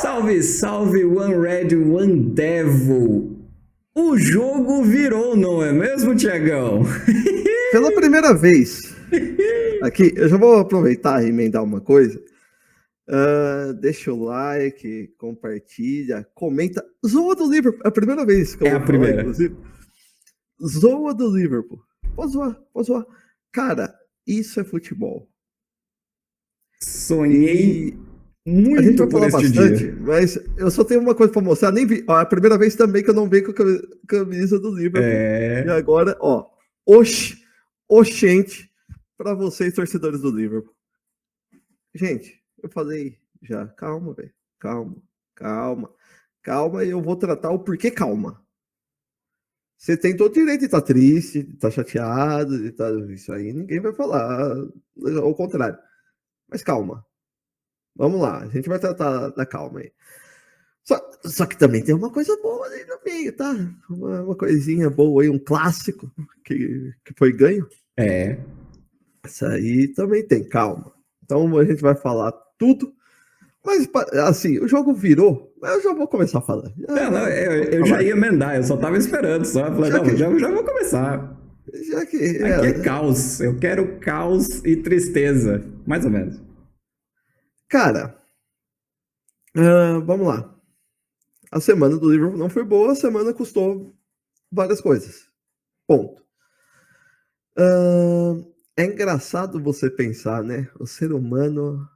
Salve, salve, One Red, One Devil. O jogo virou, não é mesmo, Tiagão? Pela primeira vez. Aqui, eu já vou aproveitar e emendar uma coisa. Deixa o like, compartilha, comenta. Zoa do Liverpool. É a primeira vez que eu É a vou falar, primeira. inclusive. Zoa do Liverpool. Pode zoar, pode zoar. Cara, isso é futebol. Sonhei A gente muito vai por falar este bastante, dia. mas eu só tenho uma coisa pra mostrar. Nem vi. Ó, é a primeira vez também que eu não venho com a camisa do Liverpool. E É. agora, ó, oxente pra vocês, torcedores do Liverpool. Gente, eu falei já, calma, velho. Calma, e eu vou tratar o porquê calma. Você tem todo o direito de estar triste, de estar chateado, de estar... Isso aí ninguém vai falar, ao contrário. Mas calma. Vamos lá, a gente vai tratar da calma aí. Só que também tem uma coisa boa ali no meio, tá? Uma coisinha boa aí, um clássico que foi ganho. É. Isso aí também tem, calma. Então a gente vai falar tudo. Mas, assim, o jogo virou, mas eu já vou começar a falar. Não, eu já Falar. ia emendar, eu só tava esperando. Só falei, Já não, que, já vou começar. já que Aqui é caos. Eu quero caos e tristeza. Mais ou menos. cara, vamos lá. A semana do Liverpool não foi boa, a semana custou várias coisas. Ponto. É engraçado você pensar, né? O ser humano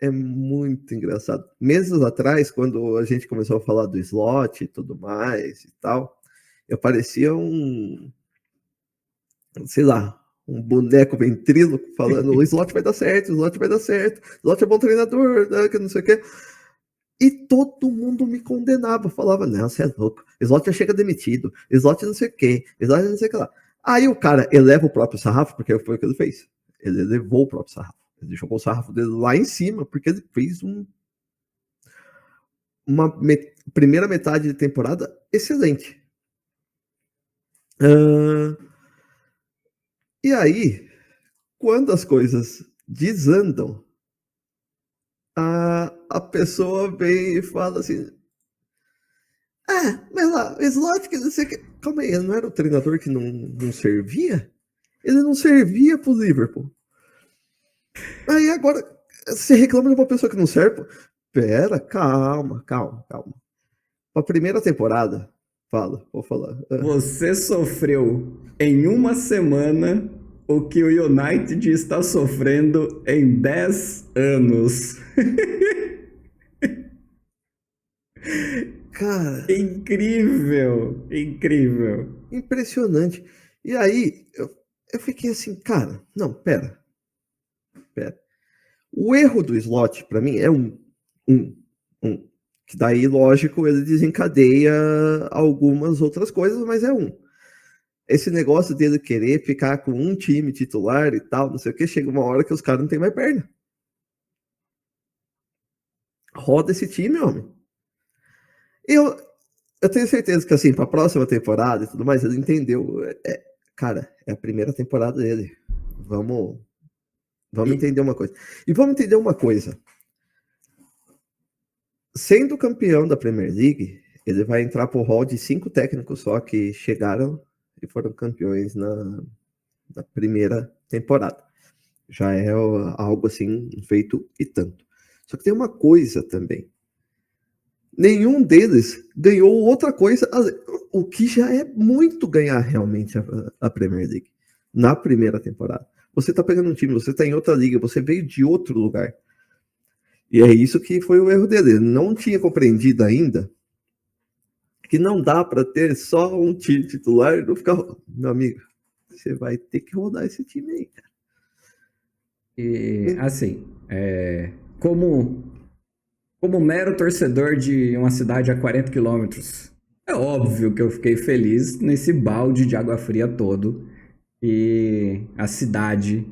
é muito engraçado. Meses atrás, quando a gente começou a falar do slot e tudo mais e tal, eu parecia sei lá, um boneco ventríloco falando: o slot vai dar certo, o slot vai dar certo, o slot é bom treinador, né, que não sei o quê. E todo mundo me condenava, falava: não, você é louco, slot já chega demitido, slot não sei o quê, slot não sei o que lá. Aí o cara eleva o próprio sarrafo, porque foi o que ele fez. Ele elevou o próprio sarrafo. Ele jogou o sarrafo dele lá em cima, porque ele fez uma primeira metade de temporada excelente. E aí, quando as coisas desandam, a pessoa vem e fala assim: mas lá, o slot que não sei o que. Calma aí, ele não era o treinador que não servia? Ele não servia pro Liverpool. Aí agora, você reclama de uma pessoa que não serve? Pera, calma. A primeira temporada, vou falar. Você sofreu em uma semana o que o United está sofrendo em 10 anos. Cara, Incrível, incrível. impressionante. E aí, eu fiquei assim, cara, não, pera. O erro do slot, para mim, é um. Que daí, lógico, ele desencadeia algumas outras coisas, mas é um. Esse negócio dele querer ficar com um time titular e tal, não sei o que, chega uma hora que os caras não tem mais perna. Roda esse time, homem. Eu tenho certeza que, assim, pra próxima temporada e tudo mais, ele entendeu. Cara, é a primeira temporada dele. Vamos entender uma coisa. E vamos entender uma coisa. Sendo campeão da Premier League, ele vai entrar pro hall de 5 técnicos só que chegaram e foram campeões na primeira temporada. Já é algo assim, feito e tanto. Só que tem uma coisa também. Nenhum deles ganhou outra coisa, o que já é muito ganhar realmente a Premier League na primeira temporada. Você tá pegando um time, você tá em outra liga, você veio de outro lugar. E é isso que foi o erro dele. Ele não tinha compreendido ainda que não dá para ter só um time titular e não ficar. Meu amigo, você vai ter que rodar esse time aí, cara. E, assim, como mero torcedor de uma cidade a 40 quilômetros, é óbvio que eu fiquei feliz nesse balde de água fria todo. E a cidade,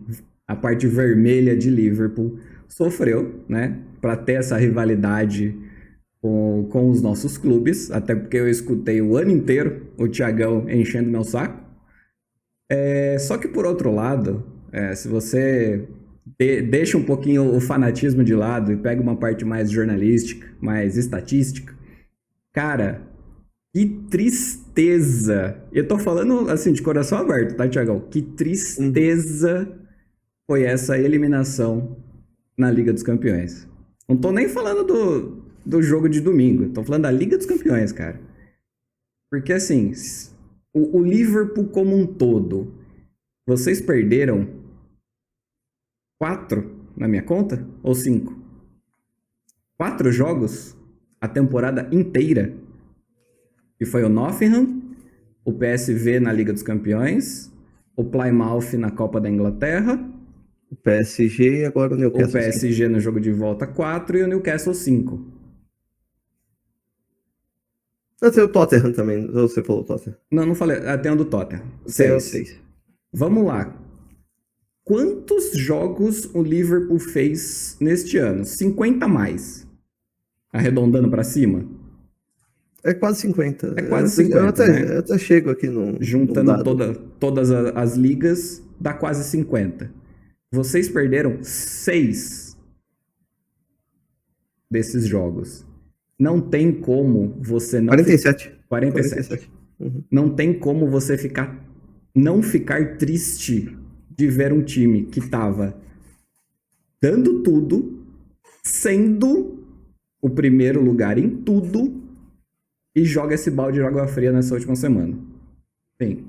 a parte vermelha de Liverpool, sofreu, né? Para ter essa rivalidade com os nossos clubes, até porque eu escutei o ano inteiro o Thiagão enchendo meu saco. Só que por outro lado, se você deixa um pouquinho o fanatismo de lado e pega uma parte mais jornalística, mais estatística. Cara, que tristeza! Eu tô falando assim de coração aberto, tá, Thiagão? Que tristeza foi essa eliminação na Liga dos Campeões. Não tô nem falando do jogo de domingo, tô falando da Liga dos Campeões, cara. Porque assim, o Liverpool como um todo, vocês perderam 4 na minha conta? Ou 5? 4 jogos a temporada inteira. E foi o Nottingham, o PSV na Liga dos Campeões, o Plymouth na Copa da Inglaterra, O PSG e agora o Newcastle. o PSG no jogo de volta 4 e o Newcastle 5. Tem o Tottenham também, você falou Tottenham. Não falei. Tem o do Tottenham. Tem o 6. 6. Vamos lá. Quantos jogos o Liverpool fez neste ano? 50 a mais. Arredondando pra cima. É quase 50. É quase 50, né? Eu até chego aqui no Juntando dado. todas as ligas, dá quase 50. Vocês perderam 6 desses jogos. Não tem como você não... 47. 47. Uhum. Não tem como você não ficar triste de ver um time que tava dando tudo, sendo o primeiro lugar em tudo, e joga esse balde de água fria nessa última semana. Sim.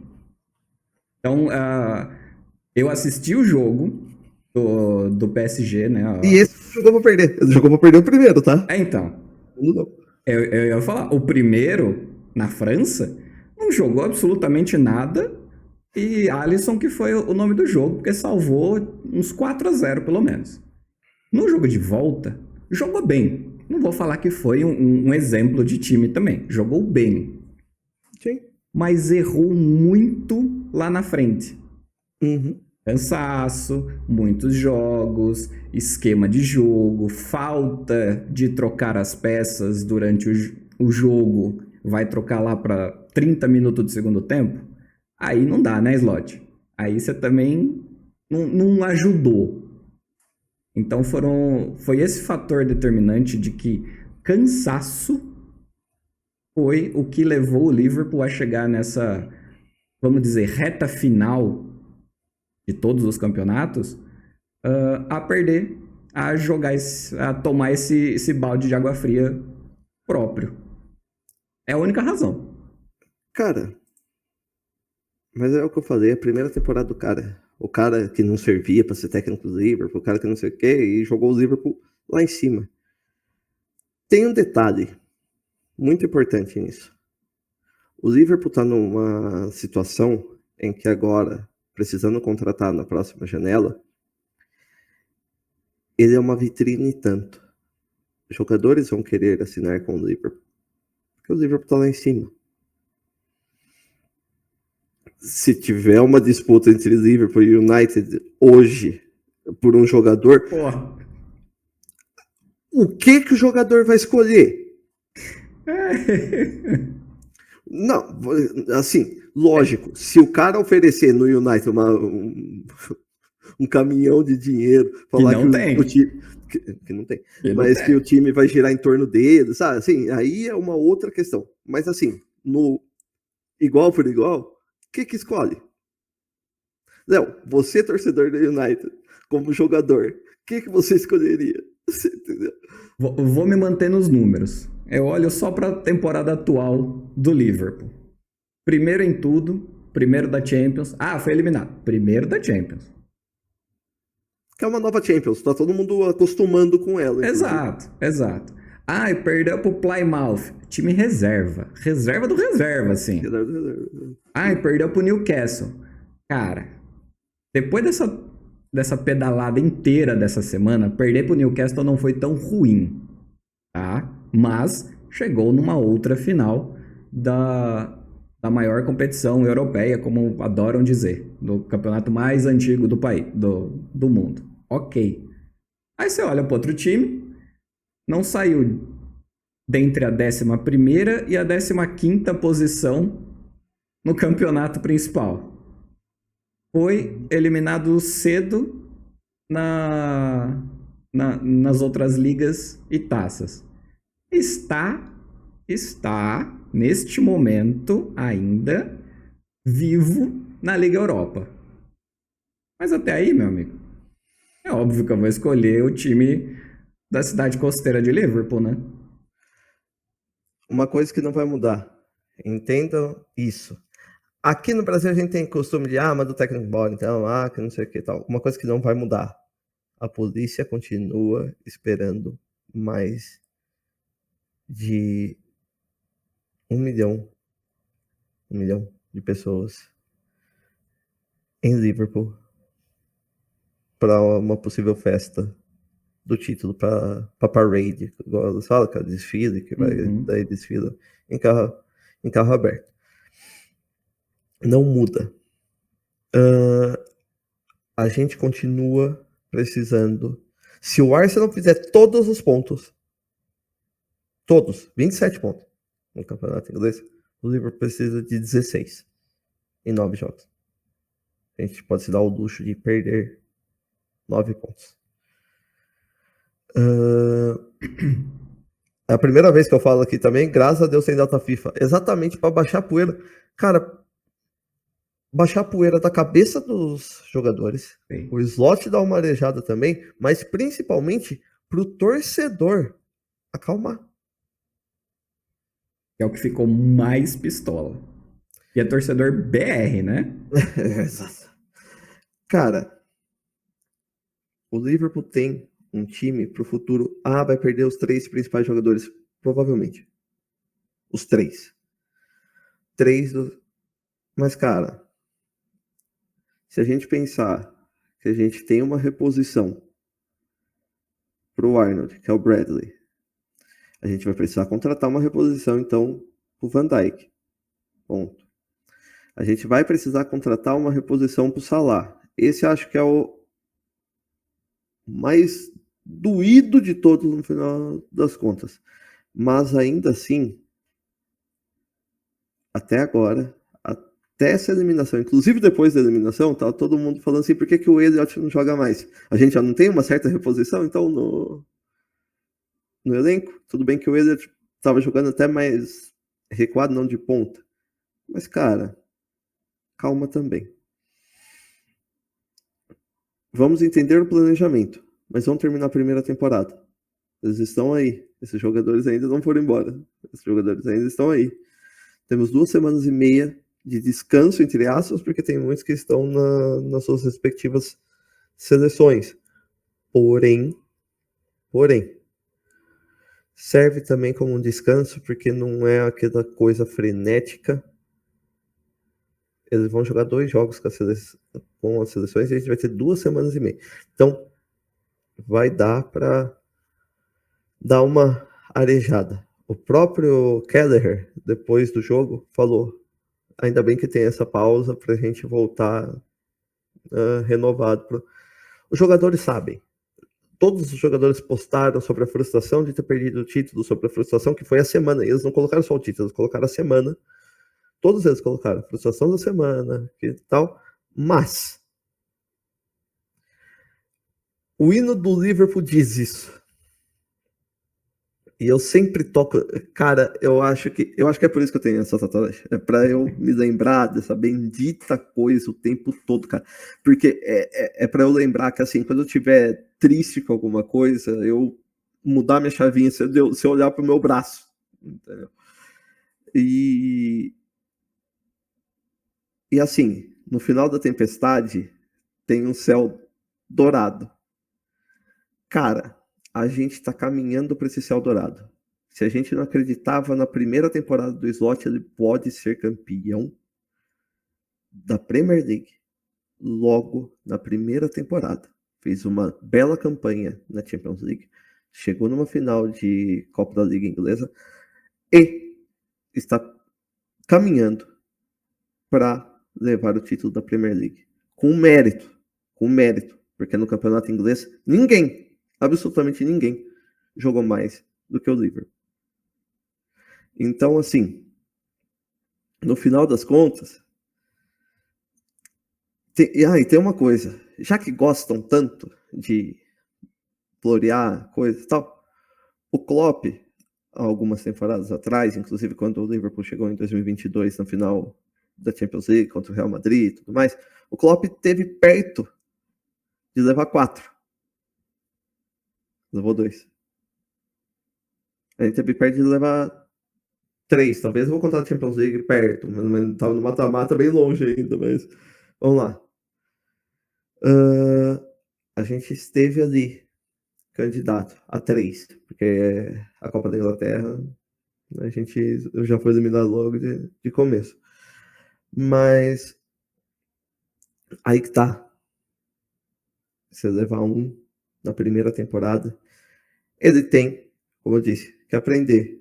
Então, eu assisti o jogo do PSG, né? E esse jogou pra perder. Ele jogou pra perder o primeiro, tá? Então, Não. eu ia falar, o primeiro, na França, não jogou absolutamente nada, e Alisson que foi o nome do jogo, porque salvou uns 4-0 pelo menos. No jogo de volta, jogou bem. Não vou falar que foi um exemplo de time também. Jogou bem. Sim. Mas errou muito lá na frente. Uhum. Cansaço, muitos jogos, esquema de jogo, falta de trocar as peças durante o jogo. Vai trocar lá para 30 minutos do segundo tempo? Aí não dá, né, Slot? Aí você também não ajudou. Então foi esse fator determinante de que cansaço foi o que levou o Liverpool a chegar nessa, vamos dizer, reta final de todos os campeonatos, a perder, a jogar, a tomar esse balde de água fria próprio. É a única razão. Cara, mas é o que eu falei, a primeira temporada do cara. O cara que não servia pra ser técnico do Liverpool, o cara que não sei o quê, e jogou o Liverpool lá em cima. Tem um detalhe muito importante nisso. O Liverpool tá numa situação em que agora, precisando contratar na próxima janela, ele é uma vitrine tanto. Os jogadores vão querer assinar com o Liverpool, porque o Liverpool tá lá em cima. Se tiver uma disputa entre Liverpool e United hoje por um jogador, Porra. O que o jogador vai escolher? Não, assim, lógico, se o cara oferecer no United um caminhão de dinheiro, falar que o time que não tem, mas que o time vai girar em torno dele, sabe? Assim, aí é uma outra questão. Mas assim, no igual por igual, o que escolhe? Léo, você torcedor do United, como jogador, o que você escolheria? Você entendeu? Vou me manter nos números. Eu olho só para a temporada atual do Liverpool. Primeiro em tudo, primeiro da Champions. Foi eliminado. Primeiro da Champions. Que é uma nova Champions, tá todo mundo acostumando com ela. Exato. E perdeu pro Plymouth. Time reserva. Reserva do reserva, assim. E perdeu pro Newcastle. Cara, depois dessa pedalada inteira dessa semana, perder pro Newcastle não foi tão ruim, tá? Mas chegou numa outra final da maior competição europeia, como adoram dizer, do campeonato mais antigo do país, do mundo. Ok. Aí você olha para outro time, não saiu dentre a 11ª e a 15ª posição no campeonato principal. Foi eliminado cedo na, nas outras ligas e taças. Está, neste momento, ainda vivo na Liga Europa. Mas até aí, meu amigo, é óbvio que eu vou escolher o time da cidade costeira de Liverpool, né? Uma coisa que não vai mudar. Entendam isso. Aqui no Brasil a gente tem costume de, mas do técnico embora, então, que não sei o que tal. Uma coisa que não vai mudar. A polícia continua esperando mais de 1 milhão de pessoas em Liverpool para uma possível festa do título, para parade, igual eles falam, que é desfile, que vai daí desfila em carro aberto. Não muda. A gente continua precisando. Se o Arsenal fizer todos os pontos, todos, 27 pontos no campeonato inglês, o Liverpool precisa de 16 em 9 jogos. A gente pode se dar o luxo de perder 9 pontos. É a primeira vez que eu falo aqui também, graças a Deus sem data FIFA, exatamente para baixar a poeira. Cara, baixar a poeira da cabeça dos jogadores. Sim. O slot dá uma arejada também, mas principalmente pro torcedor acalmar. É o que ficou mais pistola. E é torcedor BR, né? Exato. Cara, o Liverpool tem um time pro futuro. Vai perder os 3 principais jogadores, provavelmente. Os 3. Mas, cara, se a gente pensar que a gente tem uma reposição pro Arnold, que é o Bradley, a gente vai precisar contratar uma reposição, então, pro Van Dijk. Ponto. A gente vai precisar contratar uma reposição pro Salah. Esse acho que é o mais doído de todos no final das contas. Mas ainda assim, até agora, até essa eliminação, inclusive depois da eliminação, tá todo mundo falando assim, por que o Elliott não joga mais? A gente já não tem uma certa reposição, então, no elenco? Tudo bem que o Elliott estava jogando até mais recuado, não de ponta. Mas, cara, calma também. Vamos entender o planejamento, mas vamos terminar a primeira temporada. Eles estão aí. Esses jogadores ainda não foram embora. Esses jogadores ainda estão aí. Temos 2 semanas e meia de descanso, entre aspas, porque tem muitos que estão nas suas respectivas seleções. Porém, serve também como um descanso, porque não é aquela coisa frenética. Eles vão jogar 2 jogos com as seleções e a gente vai ter 2 semanas e meia. Então, vai dar para dar uma arejada. O próprio Kelleher, depois do jogo, falou: ainda bem que tem essa pausa para a gente voltar renovado. Os jogadores sabem. Todos os jogadores postaram sobre a frustração de ter perdido o título, sobre a frustração que foi a semana. E eles não colocaram só o título, eles colocaram a semana. Todos eles colocaram a frustração da semana e tal. Mas o hino do Liverpool diz isso. E eu sempre toco. Cara, eu acho que é por isso que eu tenho essa tatuagem. É pra eu me lembrar dessa bendita coisa o tempo todo, cara. Porque é pra eu lembrar que, assim, quando eu tiver triste com alguma coisa, eu mudar minha chavinha se eu olhar pro meu braço. Entendeu? E assim, no final da tempestade, tem um céu dourado. Cara, a gente tá caminhando para esse céu dourado. Se a gente não acreditava na primeira temporada do Slot, ele pode ser campeão da Premier League logo na primeira temporada. Fez uma bela campanha na Champions League, chegou numa final de Copa da Liga Inglesa e está caminhando para levar o título da Premier League. Com mérito, porque no campeonato inglês absolutamente ninguém jogou mais do que o Liverpool. Então, assim, no final das contas, tem uma coisa, já que gostam tanto, de florear coisas e tal. O Klopp, algumas temporadas atrás, inclusive quando o Liverpool chegou em 2022 na final da Champions League contra o Real Madrid e tudo mais, o Klopp teve perto de levar 4. Levou 2. A gente teve perto de levar 3. Talvez eu vou contar a Champions League perto, mas estava no mata-mata bem longe ainda, mas vamos lá. A gente esteve ali, candidato a 3, porque a Copa da Inglaterra eu já foi eliminado logo de começo. Mas aí que tá. Você levar um na primeira temporada, ele tem, como eu disse, que aprender.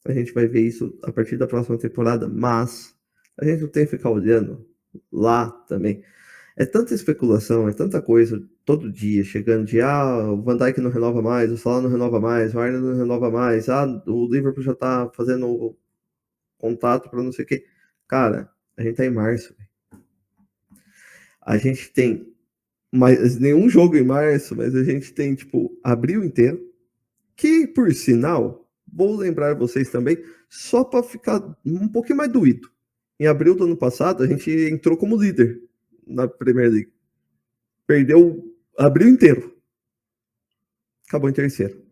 A gente vai ver isso a partir da próxima temporada, mas a gente não tem que ficar olhando lá também. É tanta especulação, é tanta coisa todo dia chegando de o Van Dijk não renova mais, o Salah não renova mais, o Arnold não renova mais, o Liverpool já tá fazendo contato para não sei o quê. Cara, a gente tá em março. A gente tem nenhum jogo em março, mas a gente tem, tipo, abril inteiro, que, por sinal, vou lembrar vocês também, só para ficar um pouquinho mais doído. Em abril do ano passado, a gente entrou como líder na Premier League. Perdeu abril inteiro. Acabou em terceiro.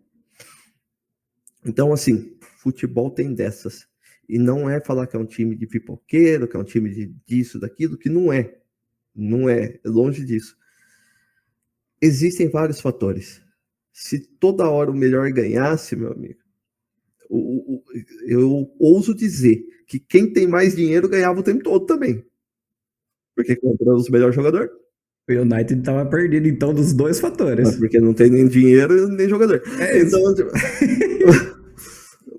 Então, assim, futebol tem dessas. E não é falar que é um time de pipoqueiro, que é um time disso, daquilo, que não é. Não é. É longe disso. Existem vários fatores. Se toda hora o melhor ganhasse, meu amigo, eu ouso dizer que quem tem mais dinheiro ganhava o tempo todo também. Porque comprou os melhores jogadores. O United estava perdido, então, dos dois fatores. Porque não tem nem dinheiro nem jogador. Então, tipo...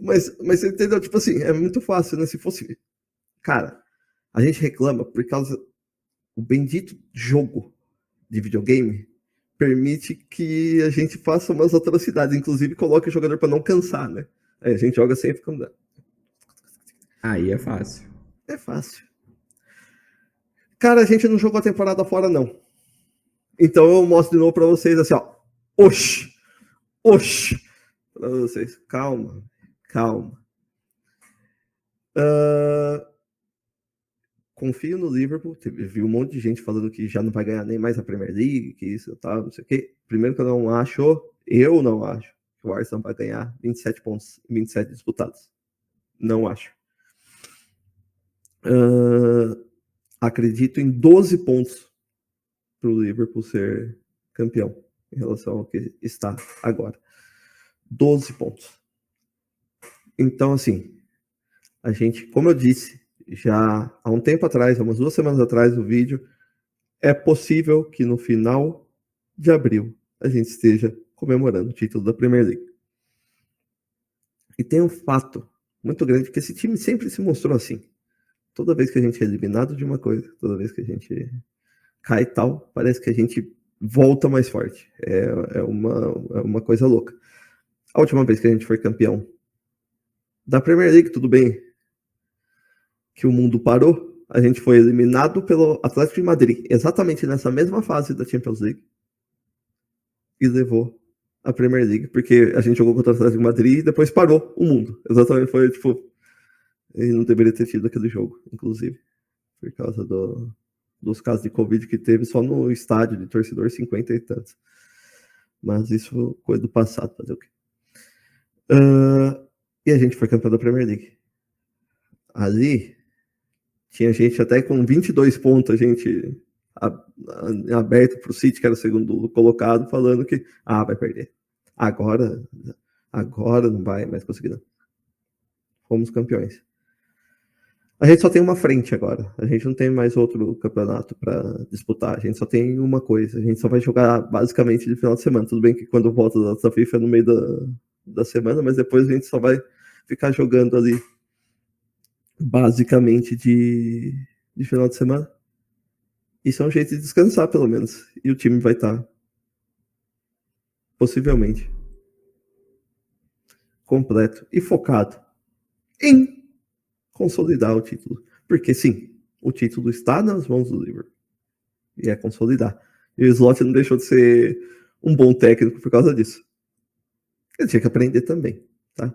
mas você entendeu? Tipo assim, é muito fácil, né? Se fosse... Cara, a gente reclama por causa... O bendito jogo de videogame permite que a gente faça umas atrocidades. Inclusive, coloque o jogador para não cansar, né? Aí a gente joga sem ficar andando. Aí é fácil. É fácil. Cara, a gente não jogou a temporada fora, não. Então eu mostro de novo pra vocês assim, ó. Oxi! Pra vocês. Calma. Confio no Liverpool. Vi um monte de gente falando que já não vai ganhar nem mais a Premier League, que isso e tal, não sei o quê. Primeiro que eu não acho que o Arsenal vai ganhar 27 pontos em 27 disputados. Não acho. Acredito em 12 pontos para o Liverpool ser campeão em relação ao que está agora. 12 pontos. Então, assim, a gente, como eu disse, já há um tempo atrás, há umas 2 semanas atrás, no vídeo, é possível que no final de abril a gente esteja comemorando o título da Premier League. E tem um fato muito grande, que esse time sempre se mostrou assim. Toda vez que a gente é eliminado de uma coisa, toda vez que a gente cai e tal, parece que a gente volta mais forte. É uma coisa louca. A última vez que a gente foi campeão da Premier League, tudo bem que o mundo parou, a gente foi eliminado pelo Atlético de Madrid, exatamente nessa mesma fase da Champions League, e levou a Premier League, porque a gente jogou contra o Atlético de Madrid e depois parou o mundo. Exatamente, foi tipo... Ele não deveria ter tido aquele jogo, inclusive, por causa dos casos de Covid que teve só no estádio de torcedor, 50 e tantos. Mas isso foi coisa do passado, fazer o quê? E a gente foi campeão da Premier League. Ali, tinha gente até com 22 pontos, a gente aberto para o City, que era o segundo colocado, falando que vai perder. Agora não vai mais conseguir, não. Fomos campeões. A gente só tem uma frente agora. A gente não tem mais outro campeonato para disputar. A gente só tem uma coisa. A gente só vai jogar basicamente de final de semana. Tudo bem que quando volta da data FIFA é no meio da semana, mas depois a gente só vai ficar jogando ali basicamente de final de semana. Isso é um jeito de descansar, pelo menos. E o time vai estar possivelmente completo e focado em consolidar o título. Porque sim, o título está nas mãos do Liverpool. E é consolidar. E o Slot não deixou de ser um bom técnico por causa disso. Ele tinha que aprender também, tá?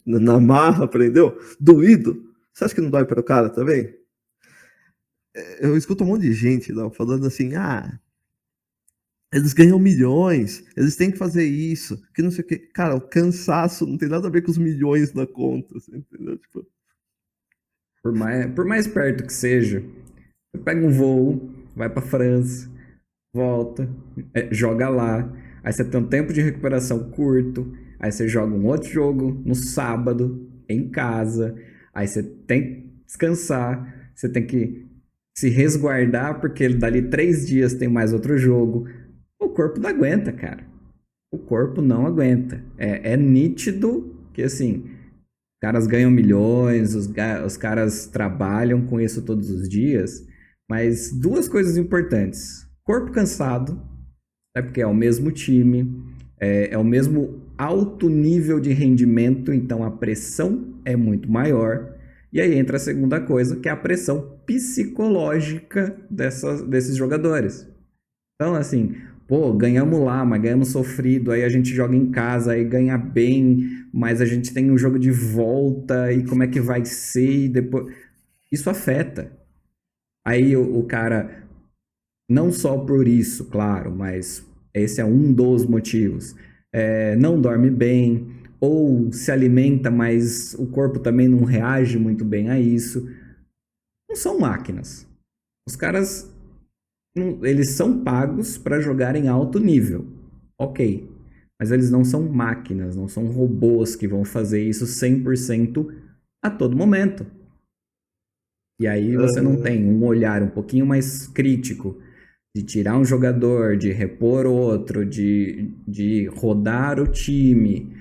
Na marra, aprendeu? Doído. Você acha que não dói para o cara também? Eu escuto um monte de gente não, falando assim, eles ganham milhões, eles têm que fazer isso, que não sei o que. Cara, o cansaço não tem nada a ver com os milhões na conta, entendeu? Tipo... Por mais perto que seja, você pega um voo, vai pra França, volta, joga lá, aí você tem um tempo de recuperação curto, aí você joga um outro jogo no sábado, em casa, aí você tem que descansar, você tem que se resguardar, porque dali 3 dias tem mais outro jogo. O corpo não aguenta, cara. O corpo não aguenta. É nítido que, assim, os caras ganham milhões, os caras trabalham com isso todos os dias, mas duas coisas importantes. Corpo cansado, porque é o mesmo time, é o mesmo alto nível de rendimento, então a pressão é muito maior. E aí entra a segunda coisa, que é a pressão psicológica desses jogadores. Então, assim, pô, ganhamos lá, mas ganhamos sofrido, aí a gente joga em casa, aí ganha bem, mas a gente tem um jogo de volta, e como é que vai ser, e depois... Isso afeta. Aí o cara, não só por isso, claro, mas esse é um dos motivos, não dorme bem, ou se alimenta, mas o corpo também não reage muito bem a isso. Não são máquinas. Os caras eles são pagos para jogar em alto nível. Ok. Mas eles não são máquinas, não são robôs que vão fazer isso 100% a todo momento. E aí você não tem um olhar um pouquinho mais crítico de tirar um jogador, de repor outro, de rodar o time.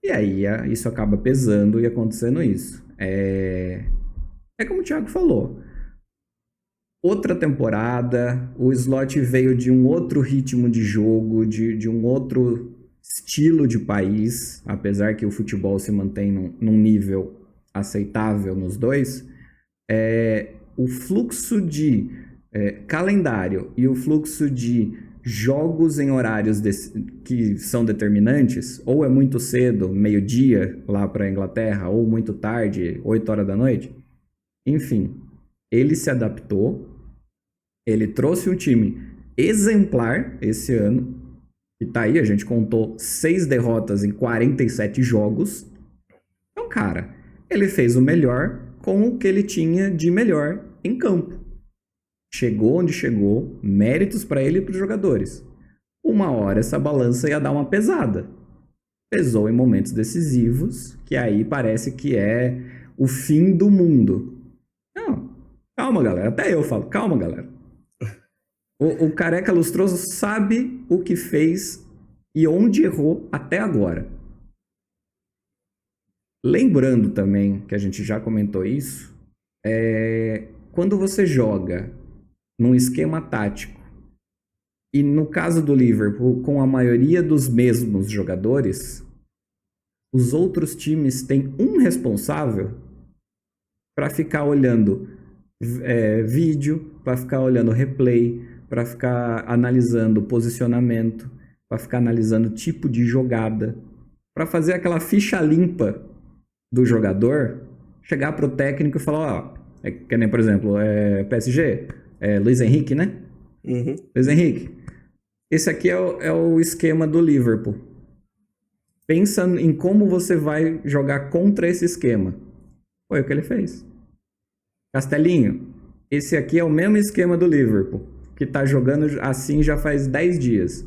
E aí isso acaba pesando e acontecendo isso. É como o Thiago falou. Outra temporada, o Slot veio de um outro ritmo de jogo, de um outro estilo de país, apesar que o futebol se mantém num nível aceitável nos dois, o fluxo de calendário e o fluxo de jogos em horários que são determinantes, ou é muito cedo, meio-dia, lá para a Inglaterra, ou muito tarde, 8 horas da noite, enfim, ele se adaptou. Ele trouxe um time exemplar esse ano. E tá aí, a gente contou 6 derrotas em 47 jogos. Então, cara, ele fez o melhor com o que ele tinha de melhor em campo. Chegou onde chegou, méritos para ele e para os jogadores. Uma hora essa balança ia dar uma pesada. Pesou em momentos decisivos, que aí parece que é o fim do mundo. Não, calma, galera. Até eu falo, calma, galera. O Careca Lustroso sabe o que fez e onde errou até agora. Lembrando também, que a gente já comentou isso, quando você joga num esquema tático, e no caso do Liverpool, com a maioria dos mesmos jogadores, os outros times têm um responsável para ficar olhando vídeo, para ficar olhando replay, para ficar analisando posicionamento, para ficar analisando tipo de jogada, para fazer aquela ficha limpa do jogador, chegar pro técnico e falar, ó, que nem, por exemplo, PSG, Luiz Henrique, né? Uhum. Luiz Henrique, esse aqui é o esquema do Liverpool. Pensa em como você vai jogar contra esse esquema. Foi o que ele fez. Castelinho, esse aqui é o mesmo esquema do Liverpool, que tá jogando assim já faz 10 dias.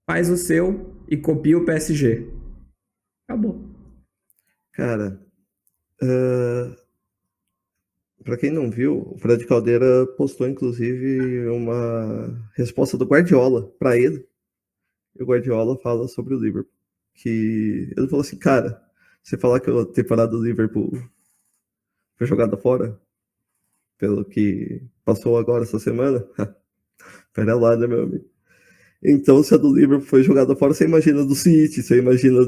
Faz o seu e copia o PSG. Acabou. Cara, para quem não viu, o Fred Caldeira postou inclusive uma resposta do Guardiola para ele. E o Guardiola fala sobre o Liverpool. Que ele falou assim, cara, você falar que a temporada do Liverpool foi jogada fora, pelo que passou agora essa semana, pera lá, né, meu amigo? Então, se a do Liverpool foi jogada fora, você imagina do City, você imagina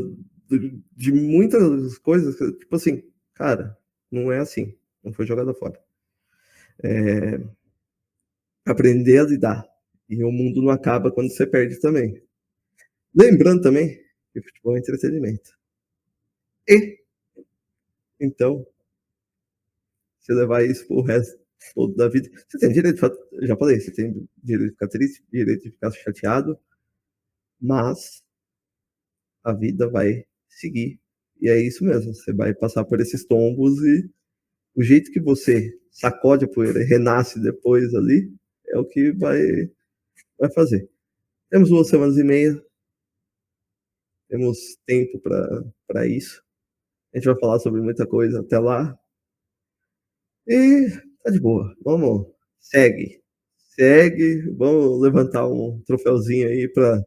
de muitas coisas, tipo assim, cara, não é assim, não foi jogada fora. Aprender a lidar E o mundo não acaba quando você perde também. Lembrando também que futebol é entretenimento. E, então, você levar isso pro resto todo da vida. Você tem direito, já falei, você tem direito de ficar triste, direito de ficar chateado, mas a vida vai seguir. E é isso mesmo, você vai passar por esses tombos e o jeito que você sacode a poeira e renasce depois ali é o que vai fazer. Temos 2 semanas e meia, temos tempo para isso. A gente vai falar sobre muita coisa até lá. E tá de boa. Vamos, segue. Vamos levantar um troféuzinho aí para.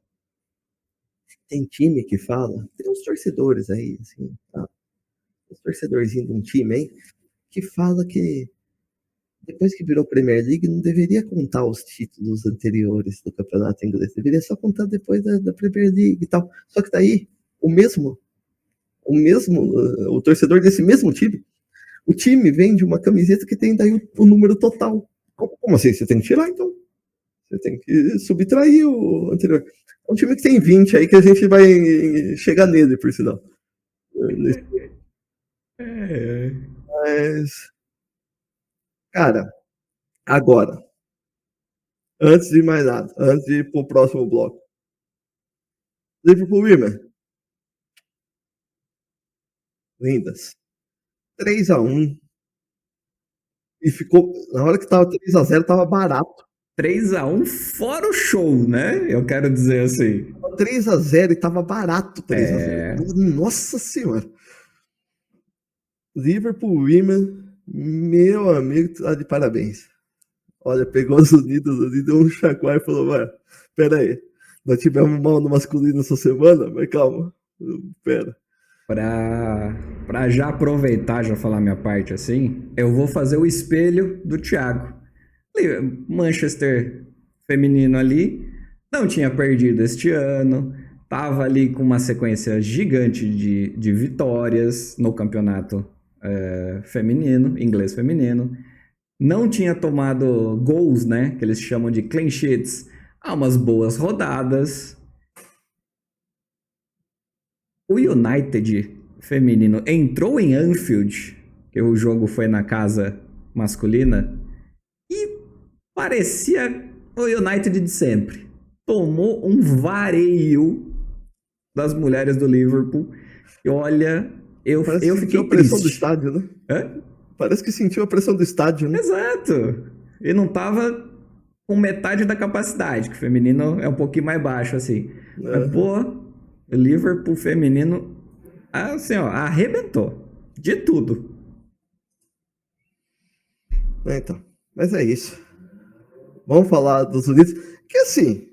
Tem time que fala, tem uns torcedores aí, assim, tá? Uns torcedorzinhos de um time aí, que fala que depois que virou Premier League, não deveria contar os títulos anteriores do campeonato inglês, deveria só contar depois da Premier League e tal. Só que daí, o torcedor desse mesmo time, o time vende uma camiseta que tem daí o número total. Como assim? Você tem que tirar, então? Você tem que subtrair o anterior. É um time que tem 20 aí que a gente vai chegar nele, por sinal. Mas, cara, agora, antes de mais nada, antes de ir pro próximo bloco, Liverpool Women. Lindas. 3-1. E ficou. Na hora que tava 3-0, tava barato. 3-1 fora o show, né? Eu quero dizer assim. 3-0 e tava barato 3-0. Nossa senhora. Liverpool Women, meu amigo, tá de parabéns. Olha, pegou os Unidos ali, deu um chacoalho e falou, vai, pera aí. Nós tivemos mal no masculino essa semana, mas calma. Pera. Pra já aproveitar, já falar minha parte assim, eu vou fazer o espelho do Thiago. Manchester feminino ali, não tinha perdido este ano, tava ali com uma sequência gigante de vitórias no campeonato feminino, inglês feminino, não tinha tomado gols, né, que eles chamam de clean sheets, há umas boas rodadas. O United feminino entrou em Anfield, que o jogo foi na casa masculina, e parecia o United de sempre. Tomou um vareio das mulheres do Liverpool. E olha, eu fiquei a pressão triste. Do estádio, né? Parece que sentiu a pressão do estádio, né? Exato. E não tava com metade da capacidade, que o feminino é um pouquinho mais baixo, assim. Mas, pô, o Liverpool feminino, assim, ó, arrebentou. De tudo. Então, mas é isso. Vamos falar dos Unidos. Que assim,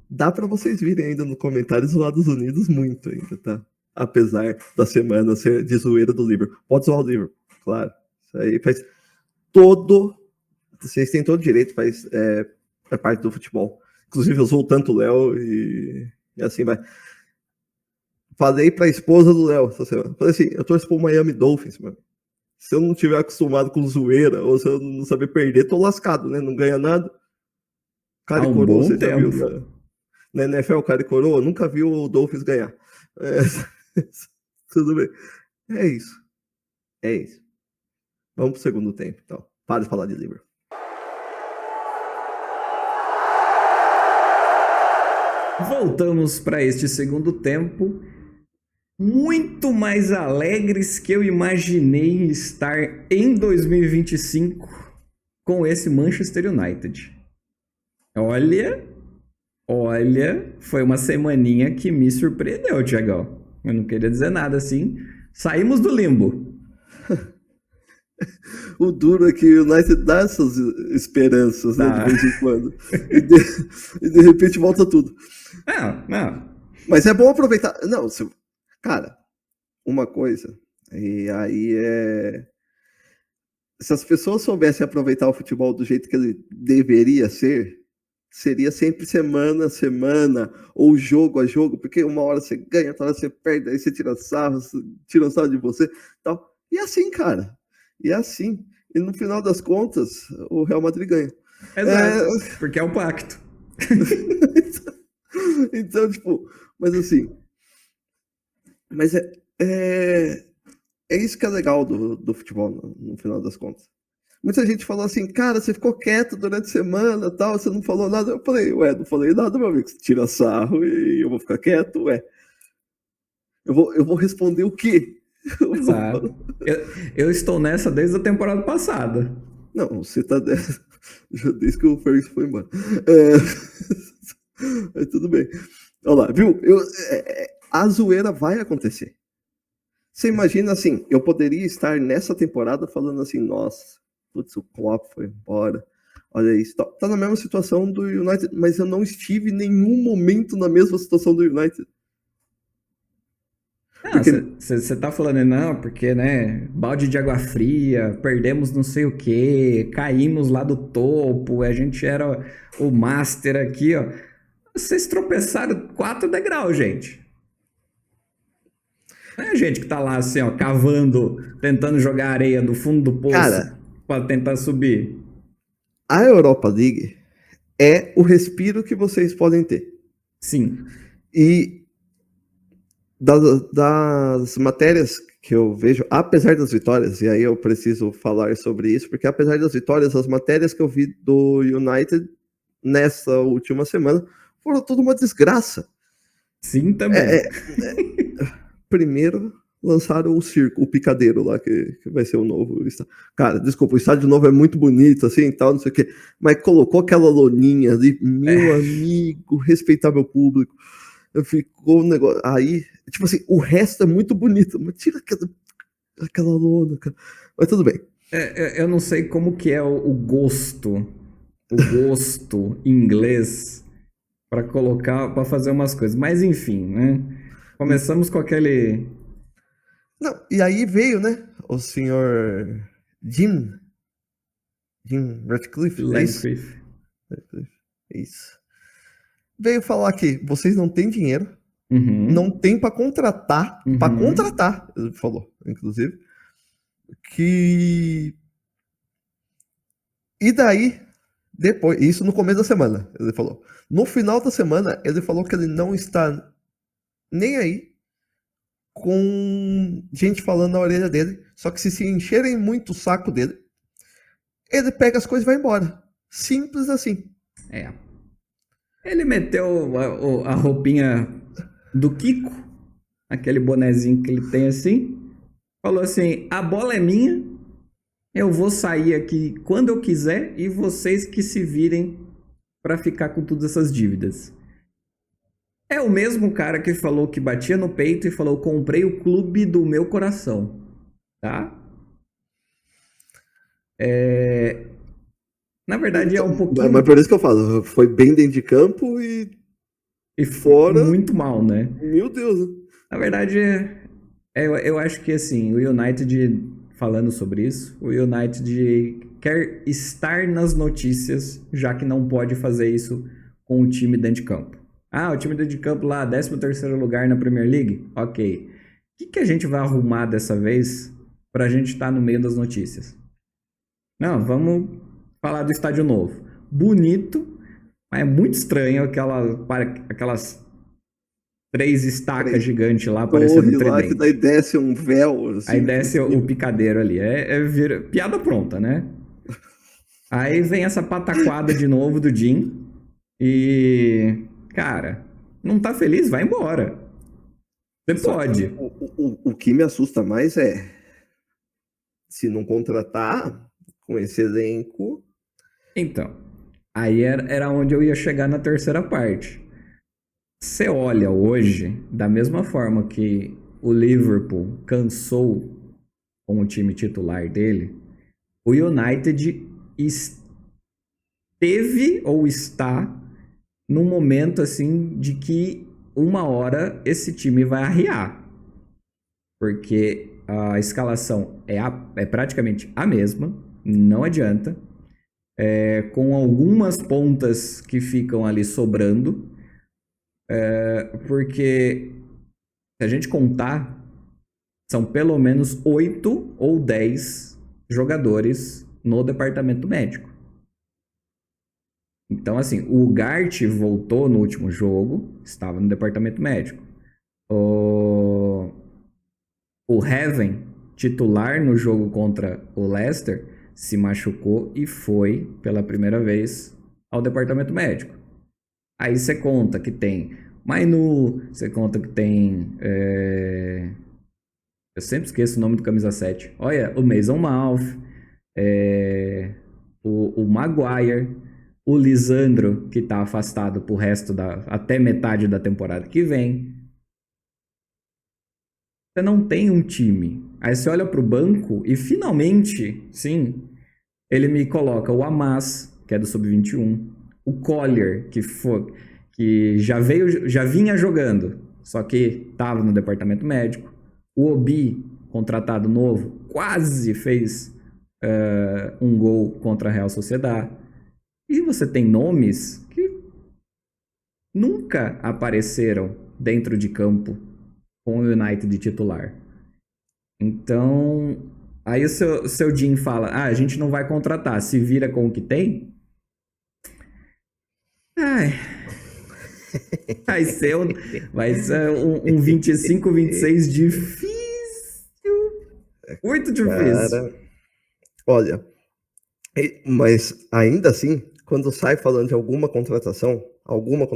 dá para vocês virem ainda nos comentários do lado dos Unidos muito ainda, tá? Apesar da semana ser de zoeira do Liverpool. Pode zoar o Liverpool, claro. Isso aí faz todo... Vocês têm todo direito, faz parte do futebol. Inclusive, eu sou tanto o Léo e assim vai. Falei pra esposa do Léo essa semana. Falei assim, eu torço pro Miami Dolphins, mano. Se eu não tiver acostumado com zoeira, ou se eu não saber perder, tô lascado, né? Não ganha nada. Cara e coroa, você já viu, né? Na NFL, cara e coroa, nunca viu o Dolphins ganhar. Tudo bem. É isso. Vamos pro segundo tempo, então. Para de falar de Liverpool. Voltamos para este segundo tempo, muito mais alegres que eu imaginei estar em 2025 com esse Manchester United. Olha, foi uma semaninha que me surpreendeu, Thiagão. Eu não queria dizer nada assim. Saímos do limbo. O duro é que o United dá essas esperanças, né, de vez em quando. E de repente volta tudo. Não. Mas é bom aproveitar. Não, cara, uma coisa, e aí se as pessoas soubessem aproveitar o futebol do jeito que ele deveria ser, seria sempre semana a semana, ou jogo a jogo, porque uma hora você ganha, outra hora você perde, aí você tira sarro de você, tal. E assim, cara. E no final das contas, o Real Madrid ganha. Exato, porque é o pacto. Então, tipo, mas assim, mas é isso que é legal do futebol, no final das contas. Muita gente falou assim, cara, você ficou quieto durante a semana, tal, você não falou nada. Eu falei, ué, não falei nada, meu amigo. Você tira sarro e eu vou ficar quieto, ué. Eu vou responder o quê? Exato. Eu estou nessa desde a temporada passada. Não, você tá dessa. Desde que o Ferguson foi embora. Mas tudo bem. Olha lá, viu? A zoeira vai acontecer. Você imagina assim, eu poderia estar nessa temporada falando assim, nossa, putz, o Klopp foi embora. Olha isso. Tá na mesma situação do United, mas eu não estive em nenhum momento na mesma situação do United. Não, Porque, você tá falando, não, porque, né, balde de água fria, perdemos não sei o quê, caímos lá do topo, a gente era o master aqui, ó. Vocês tropeçaram 4 degraus, gente. Não é a gente que tá lá assim, ó, cavando, tentando jogar areia do fundo do poço cara, para tentar subir. a Europa League é o respiro que vocês podem ter. Sim. E das matérias que eu vejo, apesar das vitórias, e aí eu preciso falar sobre isso, porque apesar das vitórias, as matérias que eu vi do United nessa última semana foram tudo uma desgraça. Sim, também. Primeiro lançaram o circo, o picadeiro lá, que vai ser o novo estádio. Cara, desculpa, o estádio novo é muito bonito, assim, tal, não sei o quê, mas colocou aquela loninha ali, meu amigo, respeitar meu público. Ficou um negócio. Aí, tipo assim, o resto é muito bonito, mas tira aquela lona, cara. Mas tudo bem. Eu não sei como que é o gosto inglês para colocar, para fazer umas coisas. Mas enfim, né? Começamos com aquele Não, e aí veio, né, o senhor Jim Ratcliffe, é isso? Landcliffe. É isso. Veio falar que vocês não têm dinheiro, não Uhum. tem para contratar, Uhum. ele falou, inclusive, que e daí depois, isso no começo da semana, ele falou. No final da semana, ele falou que ele não está nem aí com gente falando na orelha dele, só que se encherem muito o saco dele, ele pega as coisas e vai embora. Simples assim. É. Ele meteu a roupinha do Kiko, aquele bonezinho que ele tem assim. Falou assim: a bola é minha, eu vou sair aqui quando eu quiser e vocês que se virem para ficar com todas essas dívidas. É o mesmo cara que falou que batia no peito e falou: comprei o clube do meu coração. Tá? Na verdade, é Então, um mas por pouquinho. isso que eu falo, foi bem dentro de campo e E fora, muito mal, né? meu Deus. Né? Na verdade, eu acho que assim, o United, falando sobre isso, o United quer estar nas notícias, já que não pode fazer isso com o time dentro de campo. Ah, o time dentro de campo lá, 13º lugar na Premier League? Ok. O que a gente vai arrumar dessa vez para a gente estar no meio das notícias? Não, vamos falar do estádio novo. Bonito, mas é muito estranho aquelas 3 estacas Peraí, gigantes lá parecendo um torre lá que daí tridente. desce um véu Aí assim em desce o cima. picadeiro ali. Piada pronta, né? Aí vem essa pataquada de novo do Jim. E. Cara, não tá feliz? Vai embora. Você Só que pode. o que me assusta mais é se não contratar com esse elenco. Então, aí era onde eu ia chegar na terceira parte. Você olha hoje, da mesma forma que o Liverpool cansou com o time titular dele, o United esteve ou está num momento assim de que uma hora esse time vai arriar. Porque a escalação é praticamente a mesma, não adianta. Com algumas pontas que ficam ali sobrando. Porque se a gente contar, são pelo menos 8 ou 10 jogadores no departamento médico. Então, assim, o Ugarte voltou no último jogo, estava no departamento médico. O Heaven, titular no jogo contra o Leicester, se machucou e foi, pela primeira vez, ao departamento médico. Aí você conta que tem Mainu, você conta que tem. Eu sempre esqueço o nome do camisa 7. Olha, o Mason Mount, o Maguire, o Lisandro, que tá afastado pro resto até metade da temporada que vem. Você não tem um time. Aí você olha pro banco e finalmente, sim, ele me coloca o Amas, que é do Sub-21, o Collier, que já vinha jogando, só que estava no departamento médico, o Obi, contratado novo, quase fez um gol contra a Real Sociedad. E você tem nomes que nunca apareceram dentro de campo com o United de titular. Então, aí o seu Jim fala, a gente não vai contratar, se vira com o que tem. Ai, vai ser um 25, 26 difícil. Muito difícil. Cara, olha, mas ainda assim, quando sai falando de alguma contratação, alguma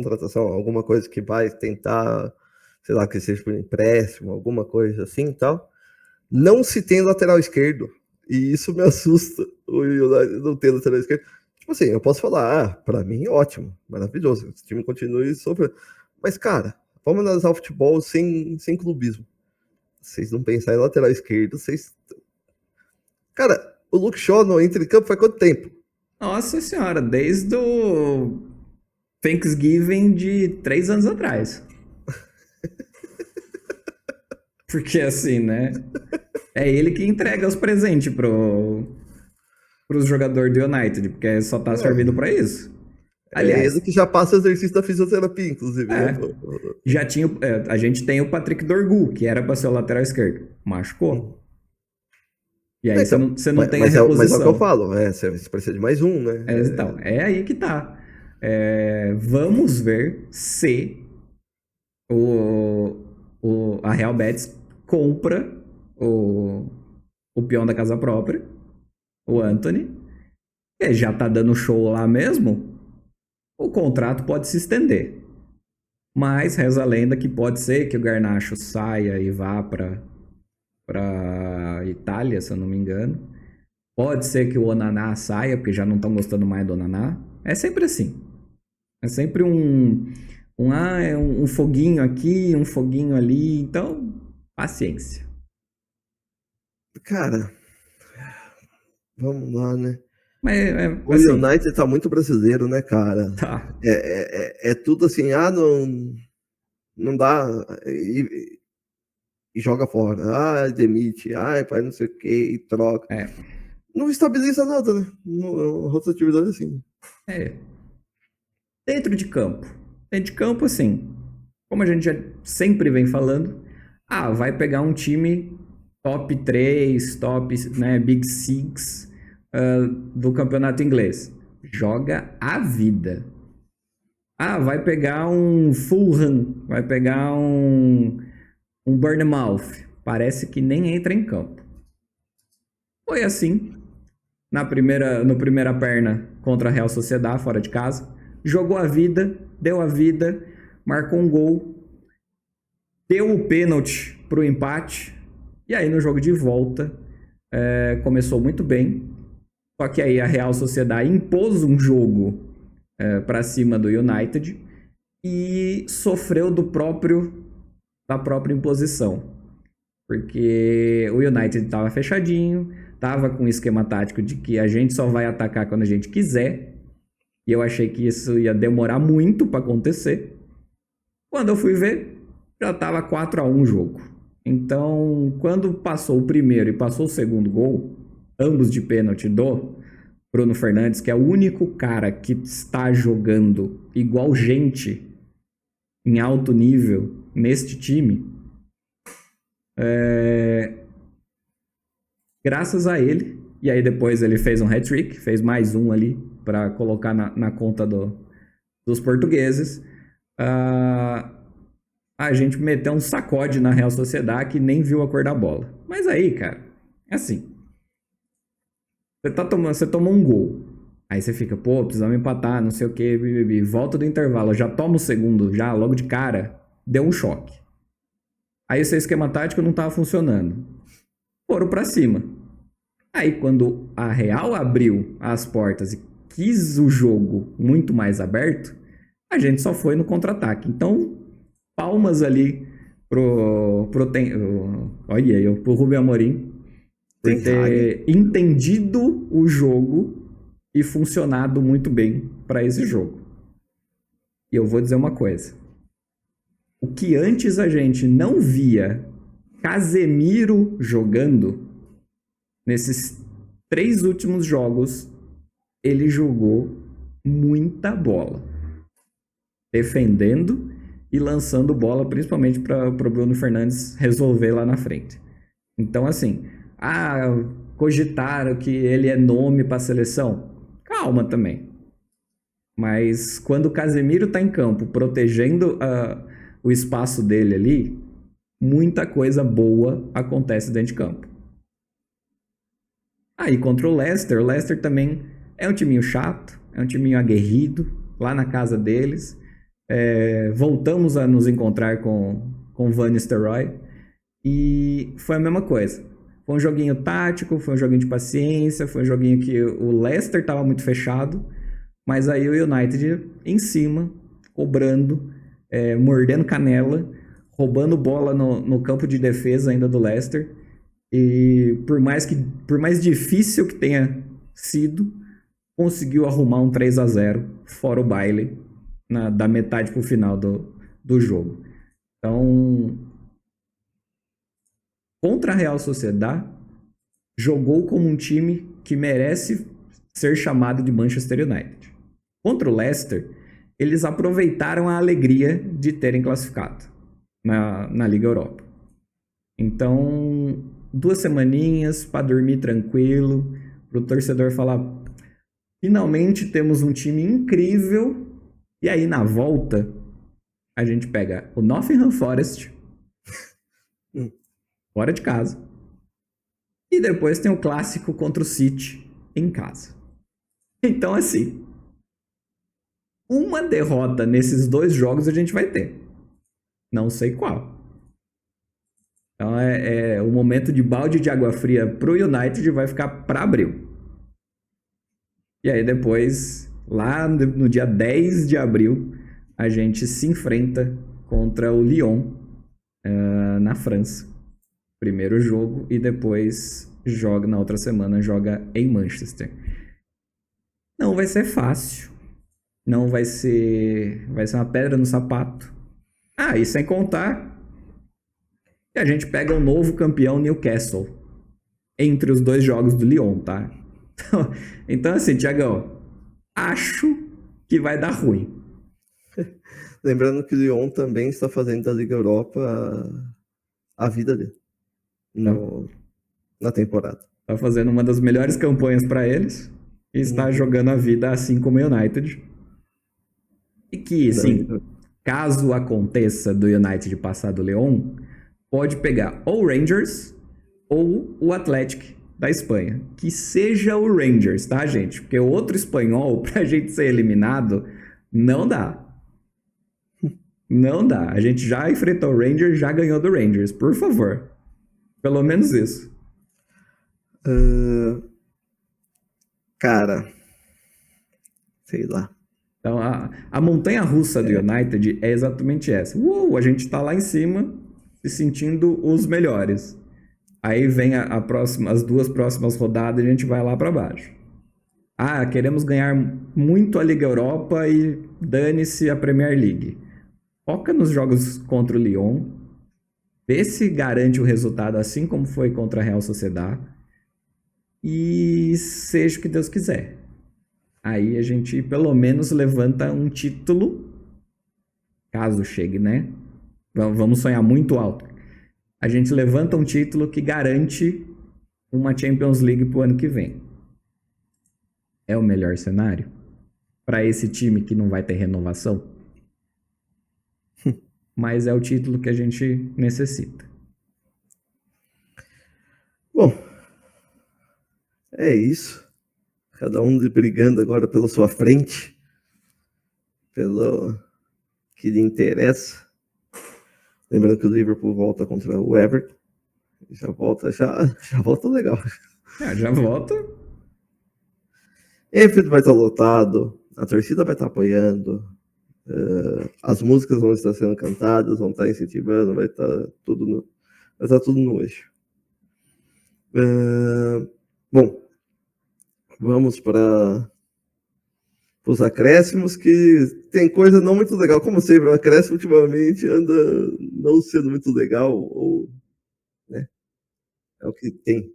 coisa que vai tentar, sei lá, que seja por empréstimo, alguma coisa assim e tal, não se tem lateral esquerdo. E isso me assusta, o United não ter lateral esquerdo. Tipo assim, eu posso falar, pra mim, ótimo, maravilhoso, esse time continue sofrendo. Mas, cara, vamos analisar o futebol sem clubismo. Vocês não pensarem em lateral esquerdo, vocês... Cara, o Luke Shaw no entre-campo faz quanto tempo? Nossa senhora, desde o Thanksgiving de 3 anos atrás. Porque assim, né? É ele que entrega os presentes pros jogadores do United, porque só tá servindo pra isso. É Aliás, ele que já passa o exercício da fisioterapia, inclusive, né? já tinha. A gente tem o Patrick Dorgu, que era pra ser o lateral esquerdo. Machucou. E aí Então, você não tem a mas é o que eu reposição. falo, você precisa de mais um, né? Então, é aí que tá. Vamos ver se a Real Betis compra o peão da casa própria, o Anthony, que já tá dando show lá mesmo. O contrato pode se estender. Mas reza a lenda que pode ser que o Garnacho saia e vá para Itália, se eu não me engano. Pode ser que o Onaná saia, porque já não estão gostando mais do Onaná. É sempre assim. É sempre um foguinho aqui, um foguinho ali. Então, paciência. Cara, vamos lá, né? Mas, O assim, United tá muito brasileiro, né, cara? tá. É tudo assim, não dá e joga fora. Demite, faz não sei o que, e troca. Não estabiliza nada, né? Rotatividade assim. Dentro de campo. Dentro de campo, assim, como a gente já sempre vem falando, vai pegar um time top 3, top, né, Big Six do campeonato inglês. Joga a vida. Vai pegar um Fulham, vai pegar um Bournemouth. Parece que nem entra em campo. Foi assim. No primeira perna contra a Real Sociedad, fora de casa. Jogou a vida, deu a vida, marcou um gol, deu o pênalti pro empate. E aí no jogo de volta começou muito bem. Só que aí a Real Sociedad impôs um jogo para cima do United e sofreu da própria imposição. Porque o United estava fechadinho, estava com um esquema tático de que a gente só vai atacar quando a gente quiser. E eu achei que isso ia demorar muito para acontecer. Quando eu fui ver, já estava 4-1 o jogo. Então, quando passou o primeiro e passou o segundo gol, ambos de pênalti do Bruno Fernandes, que é o único cara que está jogando igual gente em alto nível neste time, graças a ele, e aí depois ele fez um hat-trick, fez mais um ali, para colocar na conta dos portugueses. A gente meteu um sacode na Real Sociedade que nem viu a cor da bola. Mas aí, cara, é assim. Você tomou um gol. Aí você fica, pô, precisamos empatar, não sei o que, volta do intervalo, já toma o segundo, já logo de cara, deu um choque. Aí o seu esquema tático não tava funcionando. Foram pra cima. Aí quando a Real abriu as portas e quis o jogo muito mais aberto, a gente só foi no contra-ataque. Então, palmas ali pro Rubem Amorim por ter entendido o jogo e funcionado muito bem para esse jogo. E eu vou dizer uma coisa. O que antes a gente não via Casemiro jogando, nesses 3 últimos jogos, ele jogou muita bola. Defendendo e lançando bola, principalmente para o Bruno Fernandes resolver lá na frente. Então, assim, cogitaram que ele é nome para a seleção. Calma também. Mas quando o Casemiro tá em campo, protegendo o espaço dele ali, muita coisa boa acontece dentro de campo. Aí contra o Leicester também é um timinho chato, é um timinho aguerrido, lá na casa deles. Voltamos a nos encontrar com Van Nistelrooy e foi a mesma coisa. Foi um joguinho tático, foi um joguinho de paciência, foi um joguinho que o Leicester estava muito fechado, mas aí o United em cima, cobrando, mordendo canela, roubando bola no campo de defesa ainda do Leicester. E por mais difícil que tenha sido, conseguiu arrumar um 3-0 fora o baile da metade para o final do jogo. Então, contra a Real Sociedade, jogou como um time que merece ser chamado de Manchester United. Contra o Leicester, eles aproveitaram a alegria de terem classificado na Liga Europa. Então, 2 semaninhas para dormir tranquilo, para o torcedor falar, finalmente temos um time incrível. E aí, na volta, a gente pega o Nottingham Forest, fora de casa, e depois tem o clássico contra o City, em casa. Então, assim, uma derrota nesses 2 jogos a gente vai ter. Não sei qual. Então, o momento de balde de água fria pro United vai ficar para abril. E aí, depois, lá no dia 10 de abril, a gente se enfrenta contra o Lyon, na França. Primeiro jogo, e depois na outra semana, joga em Manchester. Não vai ser fácil. Não vai ser uma pedra no sapato. E sem contar que a gente pega o novo campeão Newcastle entre os 2 jogos do Lyon, tá? Então assim, Thiagão, acho que vai dar ruim. Lembrando que o Lyon também está fazendo da Liga Europa a vida dele na temporada. Está fazendo uma das melhores campanhas para eles e está jogando a vida assim como o United. E que, sim, caso aconteça do United passar do Lyon, pode pegar ou o Rangers ou o Atlético da Espanha. Que seja o Rangers, tá, gente? Porque o outro espanhol, pra gente ser eliminado, não dá. Não dá. A gente já enfrentou o Rangers, já ganhou do Rangers. Por favor. Pelo menos isso. Cara, sei lá. Então, a montanha-russa do United é exatamente essa. A gente tá lá em cima se sentindo os melhores. Aí vem as 2 próximas rodadas e a gente vai lá para baixo. Queremos ganhar muito a Liga Europa e dane-se a Premier League. Foca nos jogos contra o Lyon, vê se garante o resultado assim como foi contra a Real Sociedade e seja o que Deus quiser. Aí a gente pelo menos levanta um título, caso chegue, né? Vamos sonhar muito alto. A gente levanta um título que garante uma Champions League pro ano que vem. É o melhor cenário para esse time que não vai ter renovação? Mas é o título que a gente necessita. Bom, é isso. Cada um brigando agora pela sua frente, pelo que lhe interessa. Lembrando que o Liverpool volta contra o Everton. Já volta legal. Já volta. Enfield vai estar lotado, a torcida vai estar apoiando, as músicas vão estar sendo cantadas, vão estar incentivando, vai estar tudo no eixo. Bom, vamos para os acréscimos, que tem coisa não muito legal, como sempre, o acréscimo ultimamente anda não sendo muito legal, ou, né, é o que tem.